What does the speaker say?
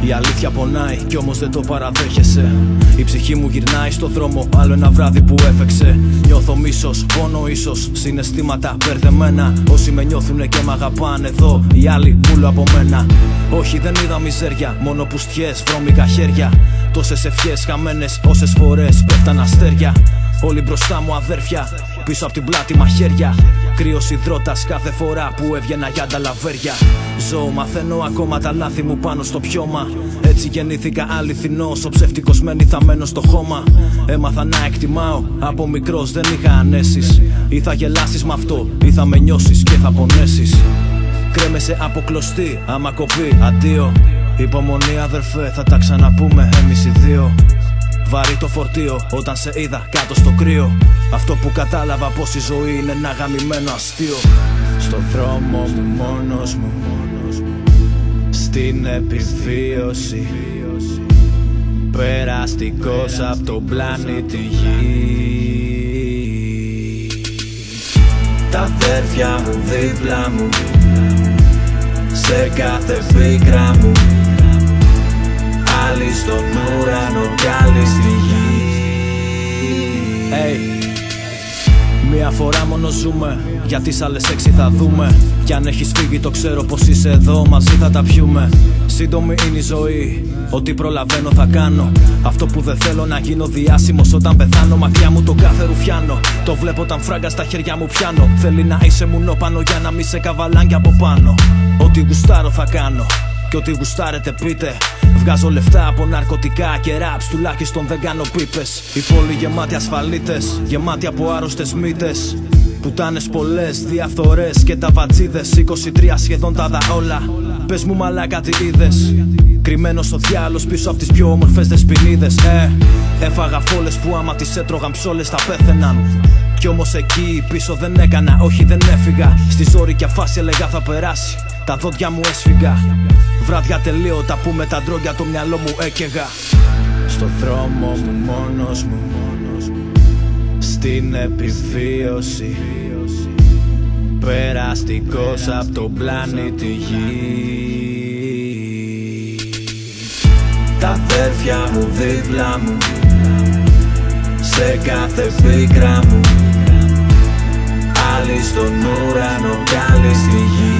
Η αλήθεια πονάει κι όμως δεν το παραδέχεσαι. Η ψυχή μου γυρνάει στο δρόμο, άλλο ένα βράδυ που έφεξε. Νιώθω μίσος, πόνο ίσως, συναισθήματα μπερδεμένα. Όσοι με νιώθουνε και μ' αγαπάνε εδώ, οι άλλοι μούλο από μένα. Όχι, δεν είδα μιζέρια, μόνο πουστιές, βρώμικα χέρια. Τόσες ευχές χαμένες, όσες φορές πέφταν αστέρια. Όλοι μπροστά μου αδέρφια, πίσω απ' την πλάτη μαχαίρια. Κρύος υδρότας κάθε φορά που έβγαινα για τα λαβέρια. Ζω, μαθαίνω ακόμα τα λάθη μου πάνω στο πιώμα. Έτσι γεννήθηκα αληθινός, ο ψεύτικος μένει θαμμένος στο χώμα. Έμαθα να εκτιμάω, από μικρός δεν είχα ανέσεις. Ή θα γελάσεις μ' αυτό, ή θα με νιώσεις και θα πονέσεις. Κρέμεσαι από κλωστή, άμα κοπεί αντίο. Υπομονή αδερφέ, θα τα ξαναπούμε εμείς οι δύο. Βαρύ το φορτίο όταν σε είδα κάτω στο κρύο. Αυτό που κατάλαβα πως η ζωή είναι ένα γαμημένο αστείο. Στο δρόμο μου μόνος μου, στην επιβίωση, περαστικός απ' τον πλανήτη Γη. Τα αδέρφια μου δίπλα μου, σε κάθε πίκρα μου. Άλλοι στον ουρανό κι άλλοι στη γη. Μία φορά μόνο ζούμε, για τις άλλες 6 θα δούμε. Κι αν έχεις φύγει το ξέρω πως είσαι εδώ, μαζί θα τα πιούμε. Σύντομη είναι η ζωή, ό,τι προλαβαίνω θα κάνω. Αυτό που δεν θέλω να γίνω διάσημος όταν πεθάνω. Μακριά μου το κάθε ρουφιάνο, το βλέπω όταν φράγκα στα χέρια μου πιάνω. Θέλει να είσαι μουνόπανο για να μη σε καβαλάν κι από πάνω. Ό,τι γουστάρω θα κάνω, κι ό,τι γουστάρετε πείτε. Βγάζω λεφτά από ναρκωτικά και raps, τουλάχιστον δεν κάνω πίπες. Η πόλη γεμάτη ασφαλίτες, γεμάτη από άρρωστες μύτες. Πουτάνες πολλές, διαφθορές και τα βατζίδες. 23 σχεδόν τα δα όλα. Πες μου μαλάκα τι είδες. Κρυμμένος ο διάλος πίσω από τις πιο όμορφες δεσποινίδες. Έφαγα φόλες που άμα τις έτρωγαν ψόλες θα πέθαιναν. Κι όμως εκεί πίσω δεν έκανα, όχι δεν έφυγα. Στη ζώρικια φάση έλεγα θα περάσει, τα δόντια μου έσφυγα. Βράδια τελείωτα που με τα ντρόγκια το μυαλό μου έκαιγα. Στο δρόμο μου μόνος μου, στην επιβίωση, περαστικός απ' τον πλανήτη Γη. Τα αδέρφια μου δίπλα μου, σε κάθε πίκρα μου. Άλλοι στον ουρανό κι άλλοι στη γη.